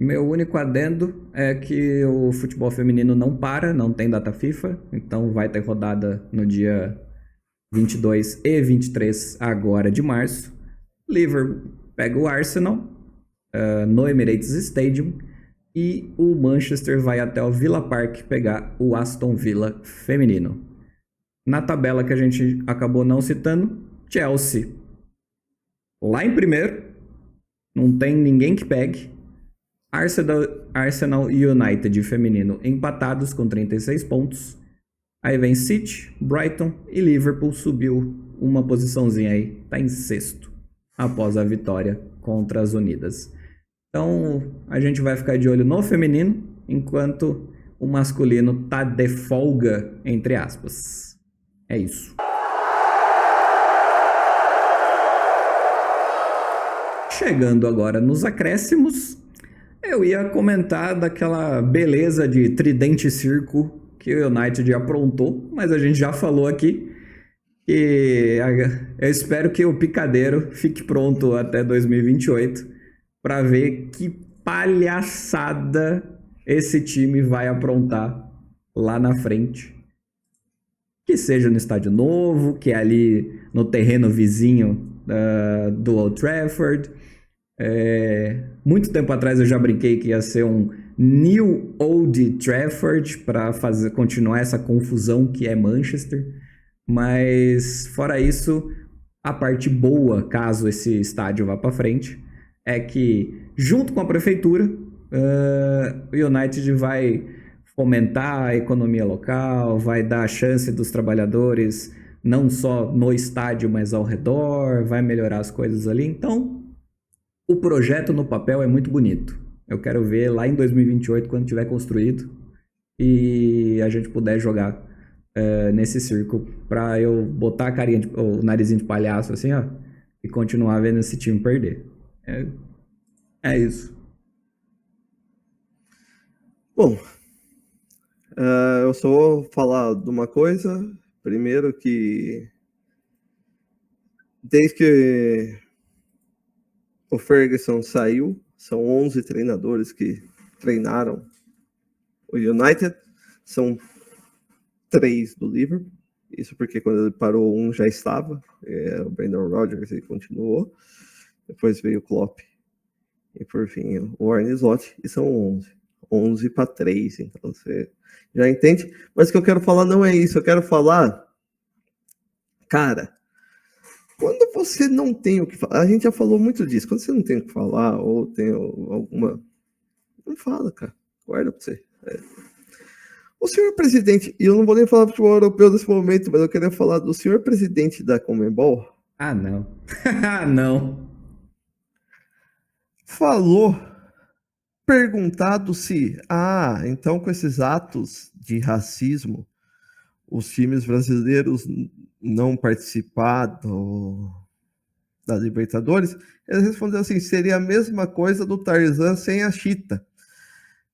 Meu único adendo é que o futebol feminino não para, não tem data FIFA, então vai ter rodada no dia 22 e 23 agora de março. Liverpool pega o Arsenal no Emirates Stadium e o Manchester vai até o Villa Park pegar o Aston Villa feminino. Na tabela que a gente acabou não citando, Chelsea lá em primeiro, não tem ninguém que pegue. Arsenal e United feminino empatados com 36 pontos. Aí vem City, Brighton e Liverpool subiu uma posiçãozinha aí, tá em sexto, após a vitória contra as Unidas. Então a gente vai ficar de olho no feminino, enquanto o masculino tá de folga, entre aspas. É isso. Chegando agora nos acréscimos, eu ia comentar daquela beleza de tridente circo que o United aprontou, mas a gente já falou aqui que eu espero que o picadeiro fique pronto até 2028 para ver que palhaçada esse time vai aprontar lá na frente. Que seja no estádio novo, que é ali no terreno vizinho do Old Trafford. Muito tempo atrás eu já brinquei que ia ser um New Old Trafford para continuar essa confusão que é Manchester, mas fora isso, a parte boa, caso esse estádio vá para frente, é que junto com a prefeitura, o United vai fomentar a economia local, vai dar a chance dos trabalhadores não só no estádio, mas ao redor, vai melhorar as coisas ali, então o projeto no papel é muito bonito. Eu quero ver lá em 2028, quando tiver construído, e a gente puder jogar nesse circo, pra eu botar a carinha, o narizinho de palhaço assim, ó, e continuar vendo esse time perder. É isso. Bom, eu só vou falar de uma coisa. Primeiro que desde que o Ferguson saiu, são 11 treinadores que treinaram o United, são 3 do Liverpool. Isso porque quando ele parou, um já estava, o Brendan Rodgers, ele continuou. Depois veio o Klopp e por fim o Arne Slot, e são 11 para 3, então você já entende. Mas o que eu quero falar não é isso, eu quero falar, cara, quando você não tem o que falar, a gente já falou muito disso, quando você não tem o que falar, ou tem alguma... Não fala, cara, guarda pra você. O senhor presidente, e eu não vou nem falar do futebol europeu nesse momento, mas eu queria falar do senhor presidente da Conmebol. Ah, não. Não. Falou, perguntado se, então com esses atos de racismo, os times brasileiros não participar da Libertadores, ele respondeu assim, seria a mesma coisa do Tarzan sem a Chita.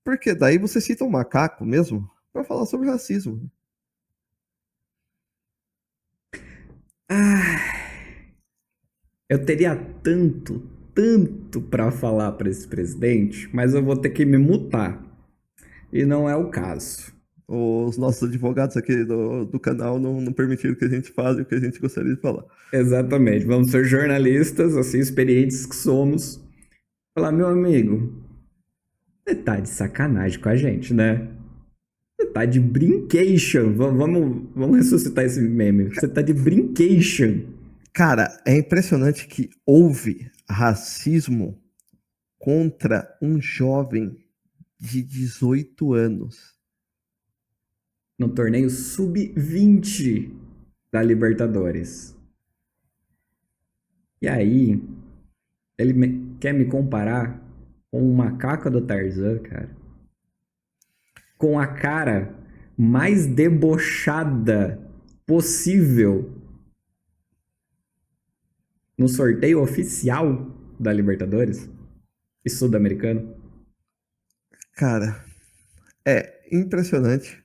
Porque daí você cita um macaco mesmo para falar sobre racismo. Eu teria tanto para falar para esse presidente, mas eu vou ter que me mutar. E não é o caso. Os nossos advogados aqui do canal não permitiram que a gente fale o que a gente gostaria de falar. Exatamente. Vamos ser jornalistas, assim, experientes que somos. Falar, meu amigo, você tá de sacanagem com a gente, né? tá de brincation. Vamos ressuscitar esse meme. Você tá de brincation. Cara, é impressionante que houve racismo contra um jovem de 18 anos. No torneio sub-20 da Libertadores. E aí, quer me comparar com o macaco do Tarzan, cara. Com a cara mais debochada possível no sorteio oficial da Libertadores e Sul-Americano. Cara, é impressionante.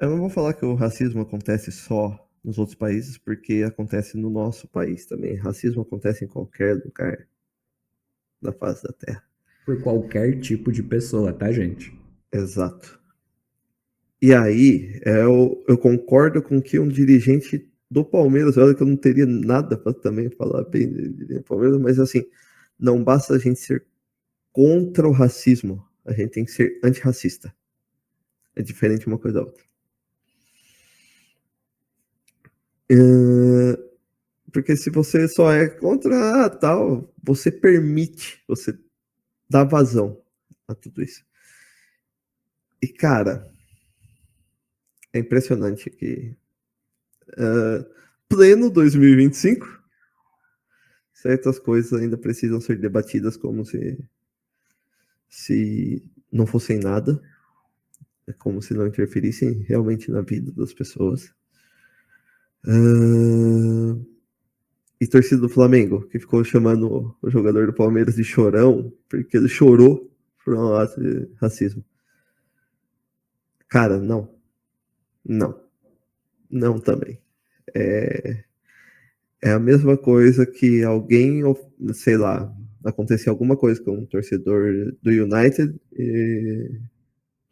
Eu não vou falar que o racismo acontece só nos outros países, porque acontece no nosso país também. Racismo acontece em qualquer lugar da face da Terra. Por qualquer tipo de pessoa, tá, gente? Exato. E aí, eu concordo com que um dirigente do Palmeiras, olha que eu não teria nada para também falar bem do Palmeiras, mas assim, não basta a gente ser contra o racismo, a gente tem que ser antirracista. É diferente uma coisa da outra. Porque se você só é contra tal, você permite, você dá vazão a tudo isso. E, cara, é impressionante que pleno 2025, certas coisas ainda precisam ser debatidas como se não fossem nada, é como se não interferissem realmente na vida das pessoas. E torcida do Flamengo, que ficou chamando o jogador do Palmeiras de chorão, porque ele chorou por um ato de racismo. Cara, não. Não também. É a mesma coisa que alguém, sei lá, acontecer alguma coisa com um torcedor do United e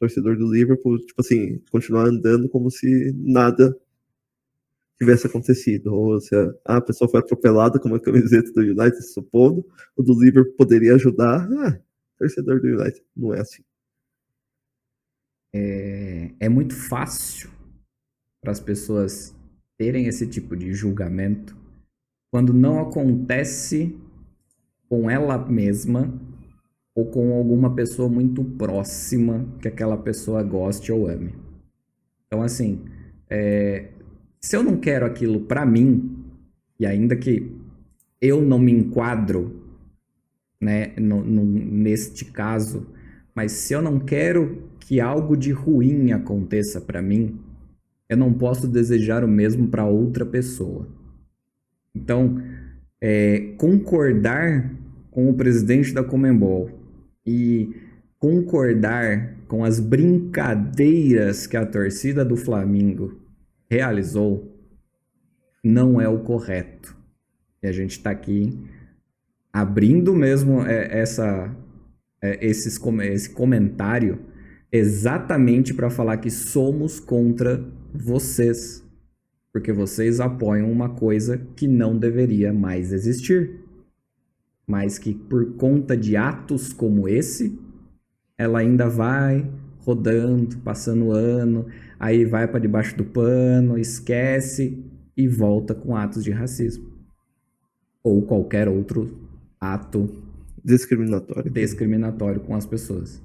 torcedor do Liverpool, tipo assim, continuar andando como se nada tivesse acontecido. Ou se a pessoa foi atropelada com uma camiseta do United, supondo, o do Liverpool poderia ajudar. Torcedor do United. Não é assim. É muito fácil para as pessoas terem esse tipo de julgamento quando não acontece com ela mesma ou com alguma pessoa muito próxima que aquela pessoa goste ou ame. Então, assim, se eu não quero aquilo para mim, e ainda que eu não me enquadro, né, neste caso, mas se eu não quero que algo de ruim aconteça para mim, eu não posso desejar o mesmo para outra pessoa. Então, concordar com o presidente da Conmebol e concordar com as brincadeiras que a torcida do Flamengo realizou não é o correto. E a gente está aqui abrindo mesmo esse comentário exatamente para falar que somos contra vocês, porque vocês apoiam uma coisa que não deveria mais existir, mas que por conta de atos como esse, ela ainda vai rodando, passando ano, aí vai para debaixo do pano, esquece e volta com atos de racismo ou qualquer outro ato discriminatório com as pessoas.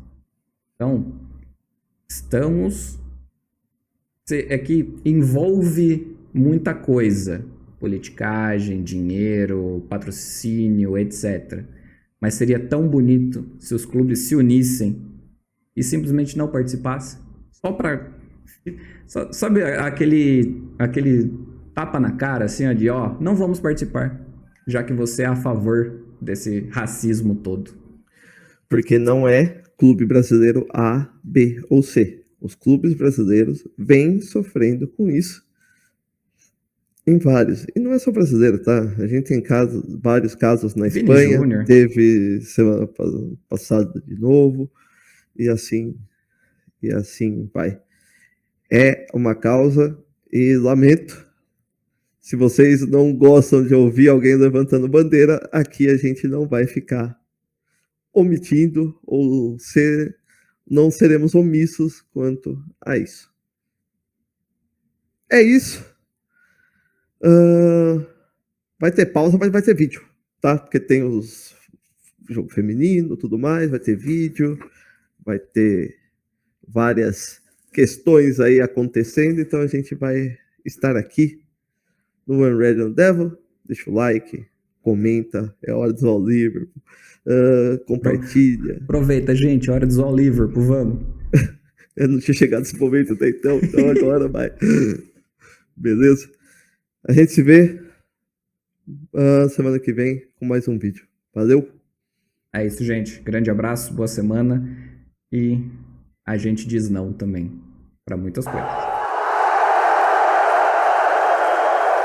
Então, é que envolve muita coisa, politicagem, dinheiro, patrocínio, etc. Mas seria tão bonito se os clubes se unissem e simplesmente não participassem, só para, sabe, aquele tapa na cara assim, ó, de não vamos participar, já que você é a favor desse racismo todo. Porque não é clube brasileiro A, B ou C. Os clubes brasileiros vêm sofrendo com isso em vários. E não é só brasileiro, tá? A gente tem vários casos na Vini Espanha. Júnior. Teve semana passada de novo. E assim vai. É uma causa e lamento. Se vocês não gostam de ouvir alguém levantando bandeira, aqui a gente não vai ficar omitindo ou ser não seremos omissos quanto a isso. É isso. Vai ter pausa, mas vai ter vídeo, tá? Porque tem os jogo feminino, tudo mais, vai ter vídeo, vai ter várias questões aí acontecendo, então a gente vai estar aqui no One Red on Devil. Deixa o like, comenta, é hora de zoar o Liverpool, compartilha. Aproveita, gente, hora de zoar o Liverpool, vamos. Eu não tinha chegado nesse momento até então agora vai. Beleza? A gente se vê semana que vem com mais um vídeo. Valeu? É isso, gente. Grande abraço, boa semana. E a gente diz não também para muitas coisas.